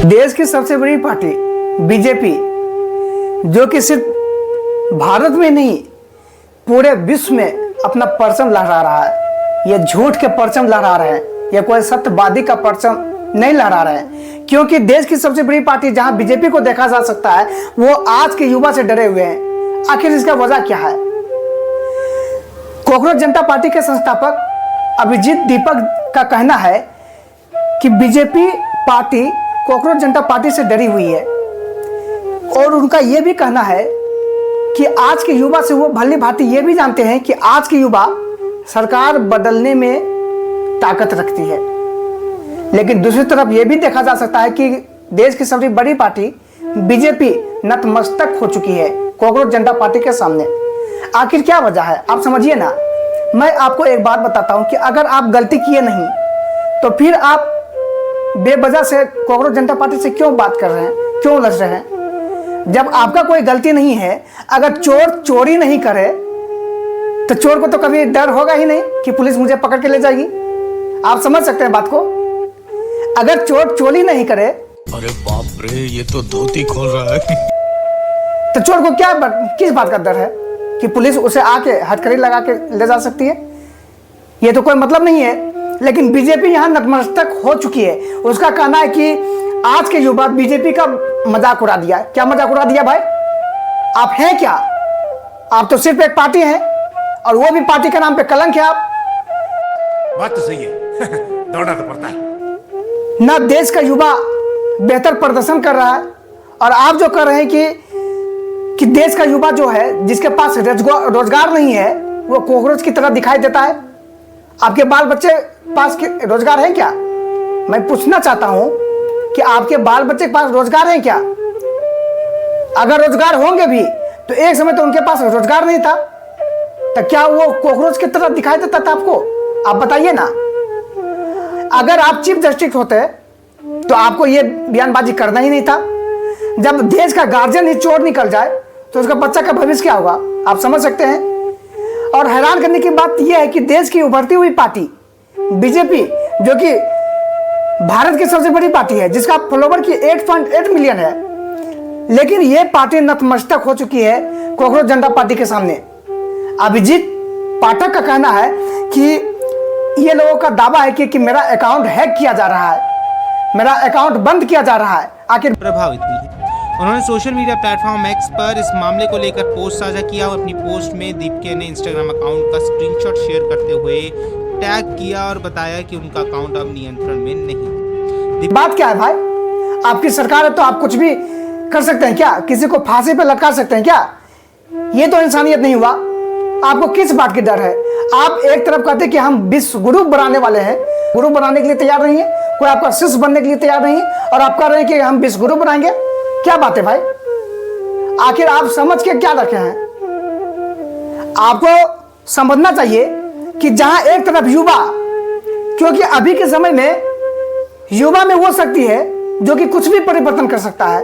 देश की सबसे बड़ी पार्टी बीजेपी, जो कि सिर्फ भारत में नहीं पूरे विश्व में अपना परचम लहरा रहा है। ये झूठ के परचम लहरा रहे हैं, ये कोई सत्यवादी का परचम नहीं लहरा रहे हैं। क्योंकि देश की सबसे बड़ी पार्टी जहां बीजेपी को देखा जा सकता है, वो आज के युवा से डरे हुए हैं। आखिर इसका वजह क्या है? कॉकरोच जनता पार्टी के संस्थापक अभिजीत दीपक का कहना है कि बीजेपी पार्टी कॉकरोच जनता पार्टी से डरी हुई है, और उनका यह भी कहना है कि आज के युवा से वो भली भांति ये भी जानते हैं कि आज के युवा सरकार बदलने में ताकत रखती है। लेकिन दूसरी तरफ यह भी देखा जा सकता है कि देश की सबसे बड़ी पार्टी बीजेपी नतमस्तक हो चुकी है कॉकरोच जनता पार्टी के सामने। आखिर क्या वजह है, आप समझिए ना। मैं आपको एक बात बताता हूं कि अगर आप गलती किए नहीं तो फिर आप बेवजह से कॉकरोच जनता पार्टी से क्यों बात कर रहे हैं, क्यों उलझ रहे हैं? जब आपका कोई गलती नहीं है, अगर चोर चोरी नहीं करे तो चोर को तो कभी डर होगा ही नहीं कि पुलिस मुझे पकड़ के ले जाएगी। आप समझ सकते हैं बात को। अगर चोर चोरी नहीं करे, अरे बाप रे, ये तो धोती खोल रहा है, तो चोर को क्या किस बात का डर है कि पुलिस उसे आके हथकड़ी लगा के ले जा सकती है? ये तो कोई मतलब नहीं है। लेकिन बीजेपी यहां नतमस्तक हो चुकी है। उसका कहना है कि आज के युवा बीजेपी का मजाक उड़ा दिया। क्या मजाक उड़ा दिया भाई? आप हैं क्या? आप तो सिर्फ एक पार्टी हैं, और वो भी पार्टी के नाम पे कलंक है आप। बात तो सही है दौड़ना तो पड़ता है ना देश का युवा बेहतर प्रदर्शन कर रहा है, और आप जो कर रहे हैं कि देश का युवा जो है, जिसके पास रोजगार नहीं है, वो कॉकरोच की तरह दिखाई देता है। आपके बाल बच्चे पास रोजगार है क्या? मैं पूछना चाहता हूं कि आपके बाल बच्चे के पास रोजगार है क्या? अगर रोजगार होंगे भी तो एक समय तो उनके पास रोजगार नहीं था, तो क्या वो कॉकरोच की तरह दिखाई देता था आपको? आप बताइए ना। अगर आप चीफ जस्टिस होते तो आपको ये बयानबाजी करना ही नहीं था। जब देश का गार्जियन ही चोर निकल जाए तो उसका बच्चा का भविष्य क्या होगा, आप समझ सकते हैं। और हैरान करने की बात यह है कि देश की उभरती हुई पार्टी बीजेपी, जो कि भारत की सबसे बड़ी पार्टी है, जिसका फॉलोवर की 8.8 मिलियन है, लेकिन यह पार्टी नतमस्तक हो चुकी है कॉकरोच जनता पार्टी के सामने। अभिजीत पाठक का कहना है कि ये लोगों का दावा है कि मेरा अकाउंट हैक किया जा रहा है, मेरा अकाउंट बंद किया जा रहा है। आखिर प्रभावित हुई है। उन्होंने सोशल मीडिया प्लेटफॉर्म एक्स पर इस मामले को लेकर पोस्ट साझा किया और अपनी पोस्ट में दीपके ने इंस्टाग्राम अकाउंट का स्क्रीनशॉट शेयर करते हुए टैग किया और बताया कि उनका अकाउंट अब नियंत्रण में नहीं है। बात क्या है भाई? आपकी सरकार है तो आप कुछ भी कर सकते हैं क्या? किसी को फांसी पे लटका सकते हैं क्या? ये तो इंसानियत नहीं हुआ। आपको किस बात की डर है? आप एक तरफ कहते हैं कि हम विश्व गुरु बनाने वाले हैं, गुरु बनाने के लिए तैयार नहीं है, कोई आपका शिष्य बनने के लिए तैयार नहीं है, और आप कह रहे हैं कि हम विश्व गुरु बनाएंगे। क्या बात है भाई? आखिर आप समझ के क्या रखे हैं? आपको समझना चाहिए कि जहां एक तरफ युवा, क्योंकि अभी के समय में युवा में वो शक्ति है जो कि कुछ भी परिवर्तन कर सकता है।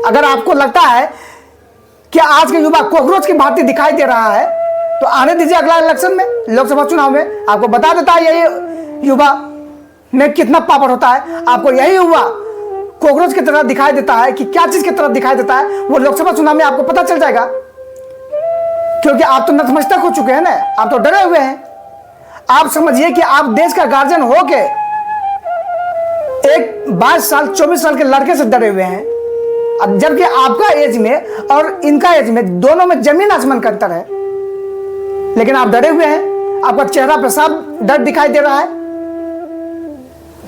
अगर आपको लगता है कि आज के युवा कॉकरोच की भांति दिखाई दे रहा है, तो आने दीजिए अगला इलेक्शन में, लोकसभा चुनाव में आपको बता देता है यही युवा में कितना पावर होता है। आपको यही युवा कॉकरोच की तरह दिखाई देता है कि क्या चीज की तरह दिखाई देता है, वो लोकसभा चुनाव में आपको पता चल जाएगा। क्योंकि आप तो नतमस्तक हो चुके हैं ना, आप तो डरे हुए हैं। आप समझिए कि आप देश का गार्जियन हो के एक 22 साल 24 साल के लड़के से डरे हुए हैं, अब जबकि आपका एज में और इनका एज में दोनों में जमीन आसमान का अंतर है, लेकिन आप डरे हुए हैं। आपका चेहरा पर साफ डर दिखाई दे रहा है,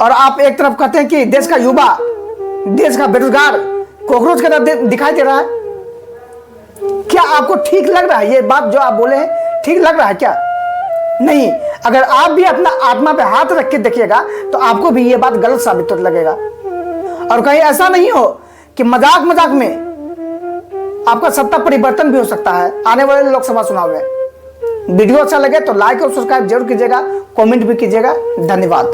और आप एक तरफ कहते हैं कि देश का युवा, देश का बेरोजगार कॉकरोच की तरह दिखाई दे रहा है। क्या आपको ठीक लग रहा है ये बात जो आप बोले हैं? ठीक लग रहा है क्या? नहीं। अगर आप भी अपना आत्मा पे हाथ रख के देखिएगा तो आपको भी ये बात गलत साबित लगेगा। और कहीं ऐसा नहीं हो कि मजाक मजाक में आपका सत्ता परिवर्तन भी हो सकता है आने वाले लोकसभा चुनाव में। वीडियो अच्छा लगे तो लाइक और सब्सक्राइब जरूर कीजिएगा, कमेंट भी कीजिएगा। धन्यवाद।